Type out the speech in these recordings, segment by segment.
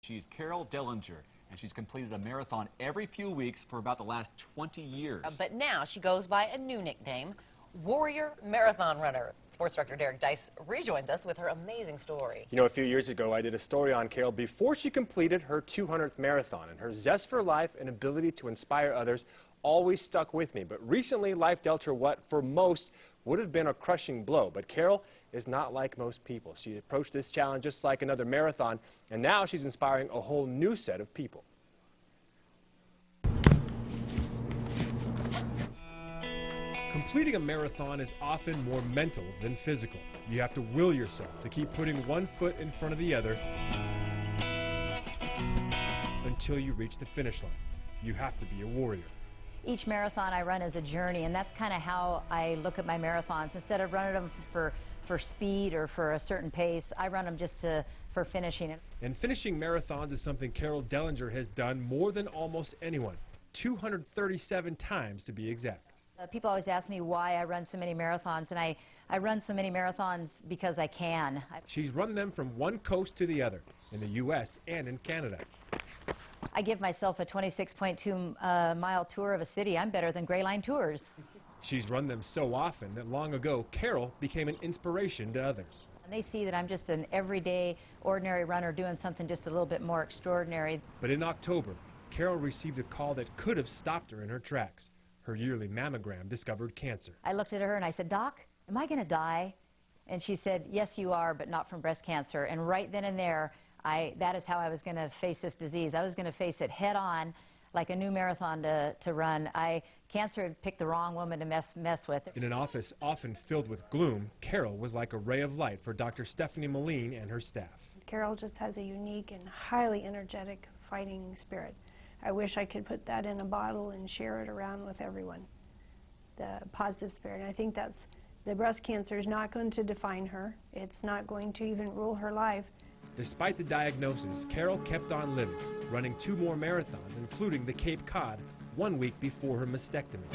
She's Carol Dellinger, and she's completed a marathon every few weeks for about the last 20 years. But now she goes by a new nickname, Warrior Marathon Runner. Sports Director Derek Dice rejoins us with her amazing story. You know, a few years ago, I did a story on Carol before she completed her 200th marathon, and her zest for life and ability to inspire others always stuck with me. But recently, life dealt her what, for most, would have been a crushing blow. But Carol is not like most people. She approached this challenge just like another marathon, and now she's inspiring a whole new set of people. Completing a marathon is often more mental than physical. You have to will yourself to keep putting one foot in front of the other until you reach the finish line. You have to be a warrior. Each marathon I run is a journey, and that's kind of how I look at my marathons. Instead of running them for speed or for a certain pace, I run them just for finishing it. And finishing marathons is something Carol Dellinger has done more than almost anyone, 237 times to be exact. People always ask me why I run so many marathons, and I run so many marathons because I can. She's run them from one coast to the other, in the U.S. and in Canada. I give myself a 26.2 mile tour of a city. I'm better than Gray Line Tours. She's run them so often that long ago, Carol became an inspiration to others. And they see that I'm just an everyday, ordinary runner doing something just a little bit more extraordinary. But in October, Carol received a call that could have stopped her in her tracks. Her yearly mammogram discovered cancer. I looked at her and I said, "Doc, am I going to die?" And she said, "Yes, you are, but not from breast cancer." And right then and there, that is how I was going to face this disease. I was going to face it head on, like a new marathon to run. Cancer had picked the wrong woman to mess with. In an office often filled with gloom, Carol was like a ray of light for Dr. Stephanie Moline and her staff. Carol just has a unique and highly energetic fighting spirit. I wish I could put that in a bottle and share it around with everyone, the positive spirit. And I think that's, the breast cancer is not going to define her. It's not going to even rule her life. Despite the diagnosis, Carol kept on living, running 2 more marathons, including the Cape Cod, 1 week before her mastectomy.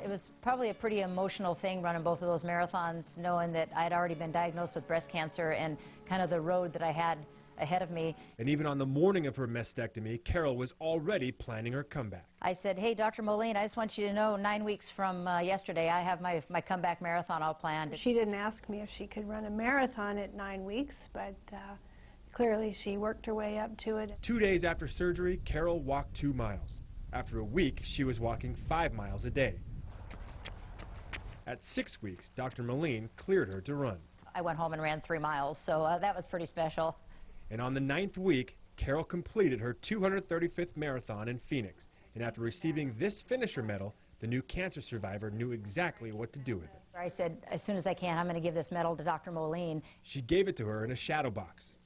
It was probably a pretty emotional thing running both of those marathons, knowing that I'd already been diagnosed with breast cancer and kind of the road that I had ahead of me. And even on the morning of her mastectomy, Carol was already planning her comeback. I said, "Hey, Dr. Moline, I just want you to know 9 weeks from yesterday, I have my comeback marathon all planned." She didn't ask me if she could run a marathon at 9 weeks, but clearly she worked her way up to it. 2 days after surgery, Carol walked 2 miles. After a week, she was walking 5 miles a day. At 6 weeks, Dr. Moline cleared her to run. I went home and ran 3 miles, so that was pretty special. And on the 9th week, Carol completed her 235th marathon in Phoenix. And after receiving this finisher medal, the new cancer survivor knew exactly what to do with it. I said, as soon as I can, I'm going to give this medal to Dr. Moline. She gave it to her in a shadow box.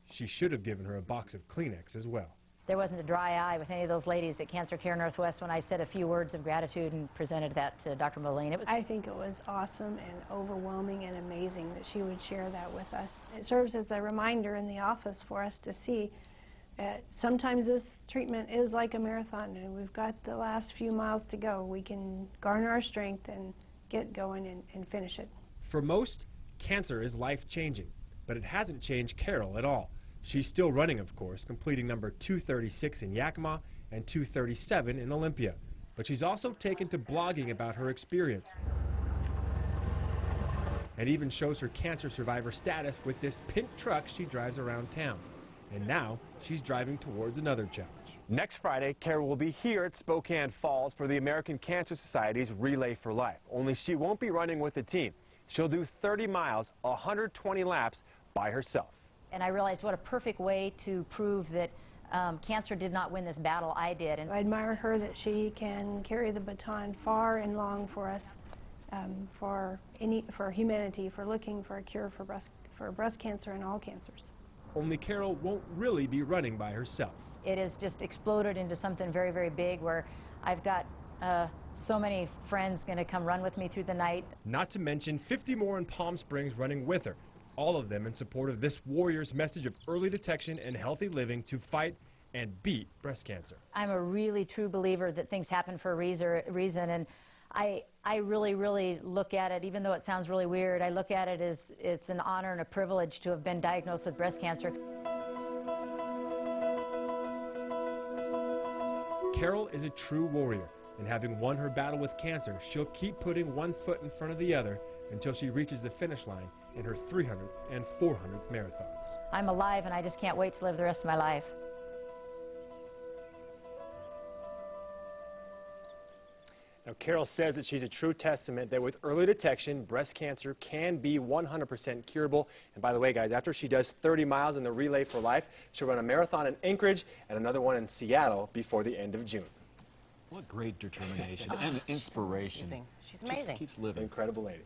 She should have given her a box of Kleenex as well. There wasn't a dry eye with any of those ladies at Cancer Care Northwest when I said a few words of gratitude and presented that to Dr. Moline. I think it was awesome and overwhelming and amazing that she would share that with us. It serves as a reminder in the office for us to see sometimes this treatment is like a marathon, and we've got the last few miles to go. We can garner our strength and get going and finish it. For most, cancer is life-changing, but it hasn't changed Carol at all. She's still running, of course, completing number 236 in Yakima and 237 in Olympia. But she's also taken to blogging about her experience, and even shows her cancer survivor status with this pink truck she drives around town. And now she's driving towards another challenge. Next Friday, Carol will be here at Spokane Falls for the American Cancer Society's Relay for Life. Only she won't be running with a team. She'll do 30 miles, 120 laps by herself. And I realized what a perfect way to prove that cancer did not win this battle. I did. And I admire her that she can carry the baton far and long for us, for humanity, for looking for a cure for breast cancer and all cancers. Only Carol won't really be running by herself. It has just exploded into something very, very big where I've got so many friends going to come run with me through the night. Not to mention 50 more in Palm Springs running with her. All of them in support of this warrior's message of early detection and healthy living to fight and beat breast cancer. I'm a really true believer that things happen for a reason, and I I really, really look at it, even though it sounds really weird, I look at it as it's an honor and a privilege to have been diagnosed with breast cancer. Carol is a true warrior, and having won her battle with cancer, she'll keep putting one foot in front of the other until she reaches the finish line in her 300th and 400th marathons. I'm alive, and I just can't wait to live the rest of my life. Now, Carol says that she's a true testament that with early detection, breast cancer can be 100% curable. And by the way, guys, after she does 30 miles in the Relay for Life, she'll run a marathon in Anchorage and another one in Seattle before the end of June. What great determination and inspiration. She's amazing. Just keeps living. Incredible lady.